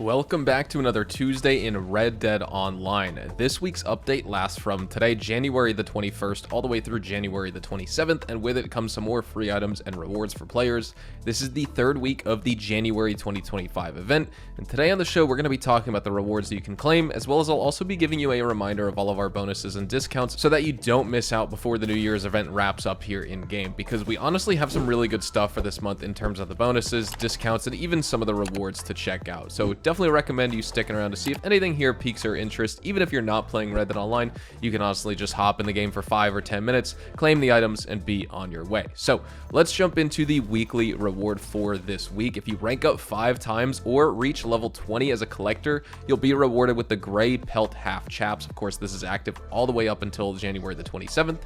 Welcome back to another Tuesday in Red Dead Online. This week's update lasts from today, January the 21st, all the way through January the 27th, and with it comes some more free items and rewards for players. This is the third week of the January 2025 event, and today on the show we're going to be talking about the rewards that you can claim, as well as I'll also be giving you a reminder of all of our bonuses and discounts so that you don't miss out before the New Year's event wraps up here in-game, because we honestly have some really good stuff for this month in terms of the bonuses, discounts, and even some of the rewards to check out. So definitely recommend you sticking around to see if anything here piques your interest. Even if you're not playing Red Dead Online, you can honestly just hop in the game for 5 or 10 minutes, claim the items, and be on your way. So let's jump into the weekly reward for this week. If you rank up 5 times or reach level 20 as a collector, you'll be rewarded with the Gray Pelt Half Chaps. Of course, this is active all the way up until January the 27th.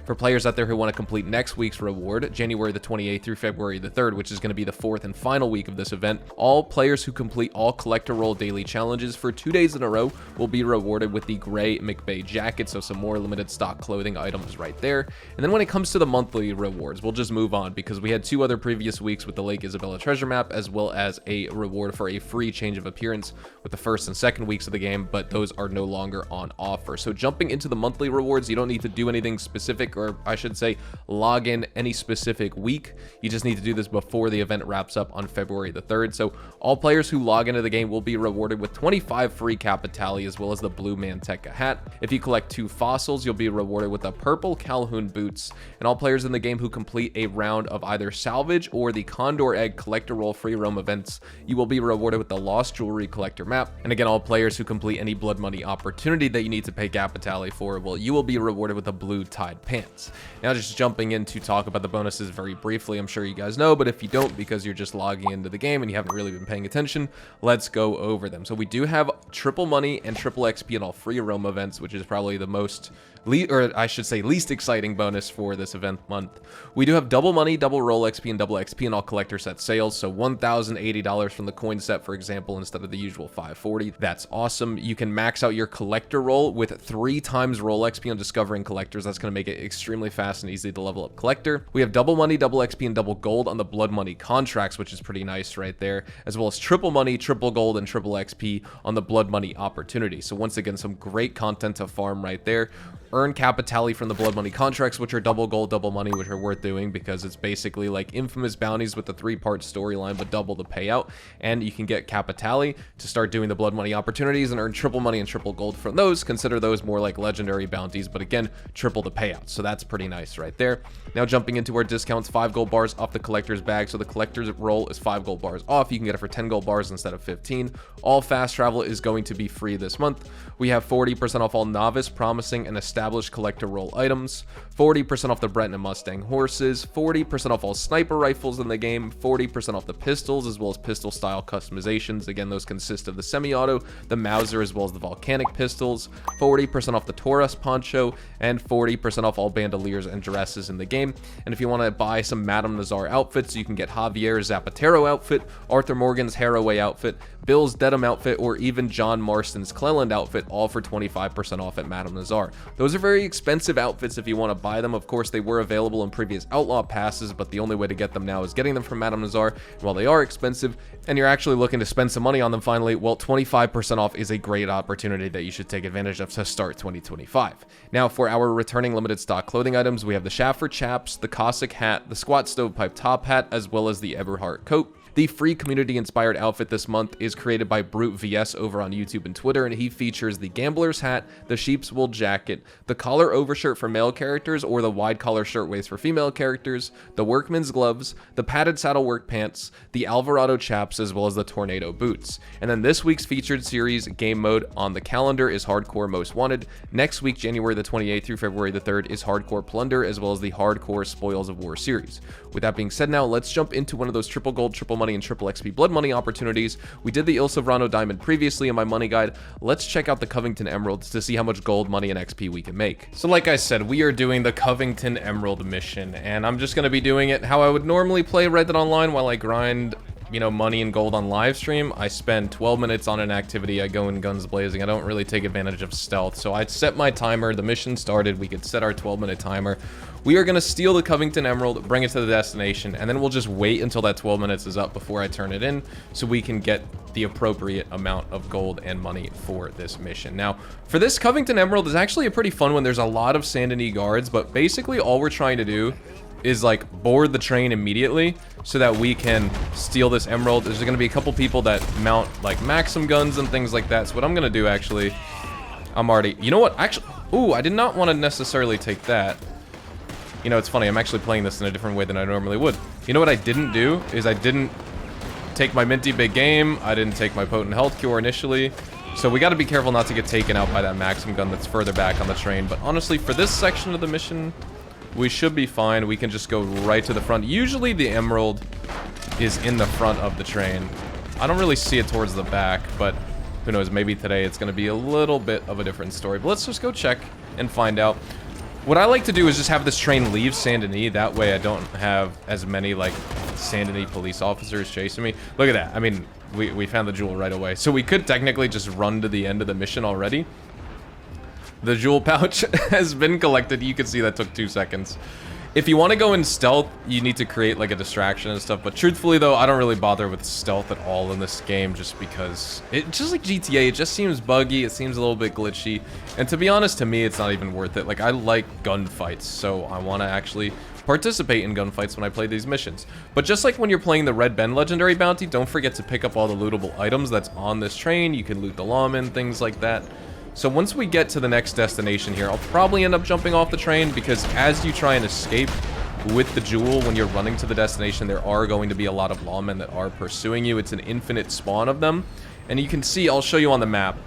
For players out there who want to complete next week's reward, January the 28th through February the 3rd, which is going to be the 4th and final week of this event, all players who complete all collector roll daily challenges for 2 days in a row will be rewarded with the Gray McBay jacket, so some more limited stock clothing items right there. And then when it comes to the monthly rewards, we'll just move on because we had 2 other previous weeks with the Lake Isabella treasure map, as well as a reward for a free change of appearance with the 1st and 2nd weeks of the game, but those are no longer on offer. So jumping into the monthly rewards, you don't need to do anything specific, or I should say log in any specific week. You just need to do this before the event wraps up on February the 3rd. So all players who log into the game will be rewarded with 25 free Capitali, as well as the blue Manteca hat. If you collect 2 fossils, you'll be rewarded with the purple Calhoun boots. And all players in the game who complete a round of either salvage or the Condor Egg collector roll free roam events, you will be rewarded with the Lost Jewelry collector map. And again, all players who complete any blood money opportunity that you need to pay Capitali for, well, you will be rewarded with the blue Tide pants. Now just jumping in to talk about the bonuses very briefly. I'm sure you guys know, but if you don't because you're just logging into the game and you haven't really been paying attention, let's go over them. So we do have triple money and triple XP in all free roam events, which is probably the most, or I should say least exciting bonus for this event month. We do have double money, double roll XP, and double XP in all collector set sales. So $1,080 from the coin set, for example, instead of the usual $540. That's awesome. You can max out your collector roll with 3 times roll XP on discovering collectors. That's going to make it extremely fast and easy to level up collector. We have double money, double XP, and double gold on the blood money contracts, which is pretty nice right there, as well as triple money, triple gold, and triple XP on the blood money opportunity. So once again, some great content to farm right there. Earn Capitali from the blood money contracts, which are double gold, double money, which are worth doing because it's basically like infamous bounties with the 3-part storyline, but double the payout. And you can get Capitali to start doing the blood money opportunities and earn triple money and triple gold from those. Consider those more like legendary bounties, but again, triple the payout. So that's pretty nice right there. Now jumping into our discounts, 5 gold bars off the collector's bag. So the collector's roll is 5 gold bars off. You can get it for 10 gold bars instead of 15. All fast travel is going to be free this month. We have 40% off all novice, promising, and established collector roll items, 40% off the Brent and Mustang horses, 40% off all sniper rifles in the game, 40% off the pistols, as well as pistol style customizations. Again, those consist of the semi-auto, the Mauser, as well as the volcanic pistols, 40% off the Taurus poncho, and 40% off all bandoliers and dresses in the game. And if you want to buy some Madame Nazar outfits, you can get Javier's Zapatero outfit, Arthur Morgan's Haraway outfit, Bill's Dedham outfit, or even John Marston's Cleland outfit, all for 25% off at Madame Nazar. Those are very expensive outfits if you want to buy them. Of course, they were available in previous Outlaw passes, but the only way to get them now is getting them from Madame Nazar. And while they are expensive, and you're actually looking to spend some money on them finally, well, 25% off is a great opportunity that you should take advantage of to start 2025. Now, for our returning limited stock clothing items, we have the Schaffer chaps, the Cossack hat, the Squat Stovepipe top hat, as well as the Eberhardt coat. The free community-inspired outfit this month is created by Brute VS over on YouTube and Twitter, and he features the Gambler's hat, the Sheep's Wool jacket, the collar overshirt for male characters or the wide collar shirtwaist for female characters, the Workman's gloves, the padded saddle work pants, the Alvarado chaps, as well as the Tornado boots. And then this week's featured series game mode on the calendar is Hardcore Most Wanted. Next week, January the 28th through February the 3rd, is Hardcore Plunder, as well as the Hardcore Spoils of War series. With that being said, now let's jump into one of those triple gold, triple money, and triple XP blood money opportunities. We did the Il Sovrano diamond previously in my money guide. Let's check out the Covington emeralds to see how much gold, money, and XP we can make. So like I said, we are doing the Covington emerald mission, and I'm just going to be doing it how I would normally play Red Dead Online while I grind you know, money and gold on live stream, I spend 12 minutes on an activity, I go in guns blazing. I don't really take advantage of stealth. So I set my timer, the mission started, we could set our 12-minute timer. We are going to steal the Covington Emerald, bring it to the destination, and then we'll just wait until that 12 minutes is up before I turn it in so we can get the appropriate amount of gold and money for this mission. Now, for this Covington Emerald is actually a pretty fun one. There's a lot of Saint Denis guards, but basically all we're trying to do is like board the train immediately so that we can steal this emerald. There's going to be a couple people that mount like Maxim guns and things like that. So what I'm going to do actually, I'm already, you know what? Actually, ooh, I did not want to necessarily take that. You know, it's funny. I'm actually playing this in a different way than I normally would. You know what I didn't do is I didn't take my minty big game. I didn't take my potent health cure initially. So we got to be careful not to get taken out by that Maxim gun that's further back on the train. But honestly, for this section of the mission, we should be fine. We can just go right to the front. Usually the emerald is in the front of the train. I don't really see it towards the back, but who knows, maybe today it's going to be a little bit of a different story. But let's just go check and find out. What I like to do is just have this train leave Saint Denis. That way I don't have as many like Saint Denis police officers chasing me. Look at that. I mean, we found the jewel right away. So we could technically just run to the end of the mission already. The jewel pouch has been collected. You can see that took 2 seconds. If you want to go in stealth, you need to create like a distraction and stuff. But truthfully though, I don't really bother with stealth at all in this game just because it just like GTA, it just seems buggy. It seems a little bit glitchy. And to be honest, to me, it's not even worth it. Like I like gunfights, so I want to actually participate in gunfights when I play these missions. But just like when you're playing the Red Ben Legendary Bounty, don't forget to pick up all the lootable items that's on this train. You can loot the lawmen, things like that. So once we get to the next destination here, I'll probably end up jumping off the train because as you try and escape with the jewel when you're running to the destination, there are going to be a lot of lawmen that are pursuing you. It's an infinite spawn of them. And you can see, I'll show you on the map,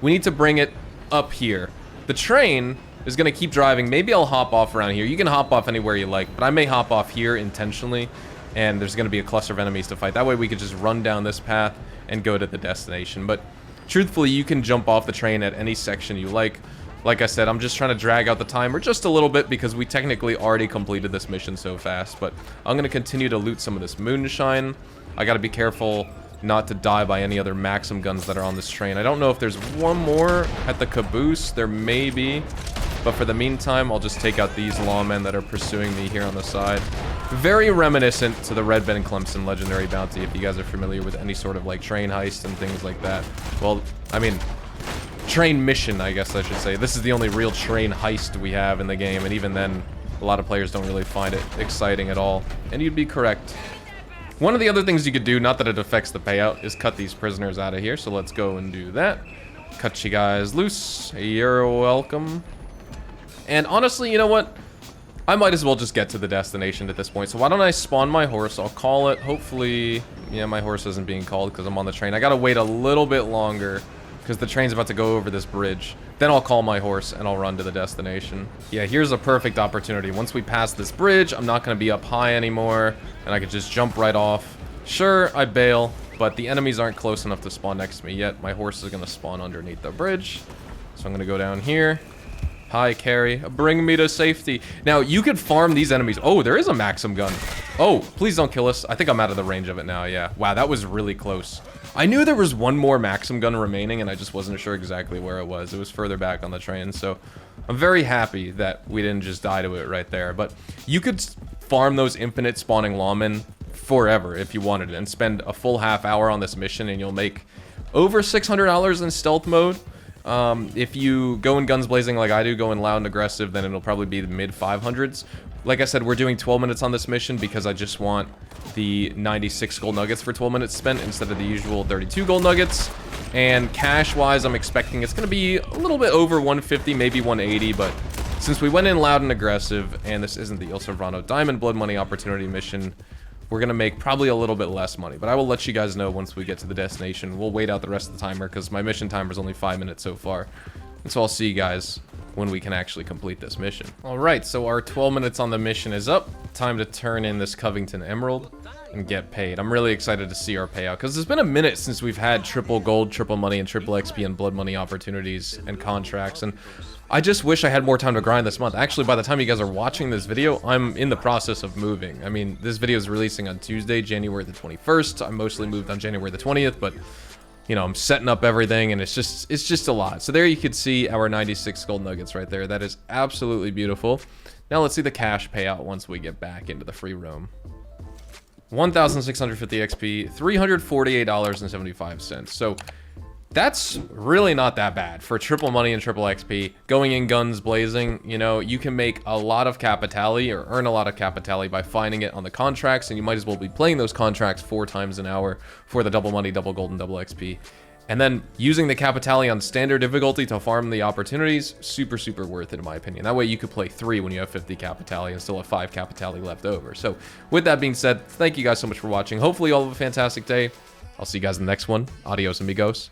we need to bring it up here. The train is going to keep driving. Maybe I'll hop off around here. You can hop off anywhere you like, but I may hop off here intentionally. And there's going to be a cluster of enemies to fight. That way we could just run down this path and go to the destination. But truthfully, you can jump off the train at any section you like. Like I said, I'm just trying to drag out the timer just a little bit because we technically already completed this mission so fast. But I'm going to continue to loot some of this moonshine. I got to be careful not to die by any other Maxim guns that are on this train. I don't know if there's one more at the caboose. There may be. But for the meantime, I'll just take out these lawmen that are pursuing me here on the side. Very reminiscent to the Red Ben Clemson Legendary Bounty, if you guys are familiar with any sort of like train heist and things like that. Well, I mean, train mission, I guess I should say. This is the only real train heist we have in the game, and even then, a lot of players don't really find it exciting at all. And you'd be correct. One of the other things you could do, not that it affects the payout, is cut these prisoners out of here. So let's go and do that. Cut you guys loose. You're welcome. And honestly, you know what? I might as well just get to the destination at this point. So why don't I spawn my horse? I'll call it. Hopefully, yeah, my horse isn't being called because I'm on the train. I gotta wait a little bit longer because the train's about to go over this bridge. Then I'll call my horse and I'll run to the destination. Yeah, here's a perfect opportunity. Once we pass this bridge, I'm not gonna be up high anymore and I could just jump right off. Sure, I bail, but the enemies aren't close enough to spawn next to me yet. My horse is gonna spawn underneath the bridge. So I'm gonna go down here. Hi, Carrie. Bring me to safety. Now, you could farm these enemies. Oh, there is a Maxim gun. Oh, please don't kill us. I think I'm out of the range of it now, yeah. Wow, that was really close. I knew there was one more Maxim gun remaining, and I just wasn't sure exactly where it was. It was further back on the train, so I'm very happy that we didn't just die to it right there. But you could farm those infinite spawning lawmen forever if you wanted it, and spend a full half hour on this mission, and you'll make over $600 in stealth mode. If you go in guns blazing like I do, go in loud and aggressive, then it'll probably be the mid 500s. Like I said, we're doing 12 minutes on this mission because I just want the 96 gold nuggets for 12 minutes spent instead of the usual 32 gold nuggets. And cash-wise, I'm expecting it's going to be a little bit over 150, maybe 180, but since we went in loud and aggressive, and this isn't the Il Sovrano Diamond Blood Money Opportunity mission, we're going to make probably a little bit less money. But I will let you guys know once we get to the destination. We'll wait out the rest of the timer because my mission timer is only 5 minutes so far. And so I'll see you guys when we can actually complete this mission. Alright, so our 12 minutes on the mission is up. Time to turn in this Covington Emerald and get paid. I'm really excited to see our payout because it's been a minute since we've had triple gold, triple money, and triple XP and blood money opportunities and contracts. And I just wish I had more time to grind this month. Actually, by the time you guys are watching this video, I'm in the process of moving. I mean, this video is releasing on Tuesday, January the 21st. I mostly moved on January the 20th, but you know, I'm setting up everything and it's just a lot. So there you could see our 96 gold nuggets right there. That is absolutely beautiful. Now let's see the cash payout once we get back into the free roam. 1,650 XP, $348.75. So that's really not that bad for triple money and triple XP. Going in guns blazing, you know, you can make a lot of capitali or earn a lot of capitali by finding it on the contracts, and you might as well be playing those contracts 4 times an hour for the double money, double gold, and double XP. And then using the capitali on standard difficulty to farm the opportunities, super, super worth it in my opinion. That way you could play 3 when you have 50 capitali and still have 5 capitali left over. So with that being said, thank you guys so much for watching. Hopefully you all have a fantastic day. I'll see you guys in the next one. Adios, amigos.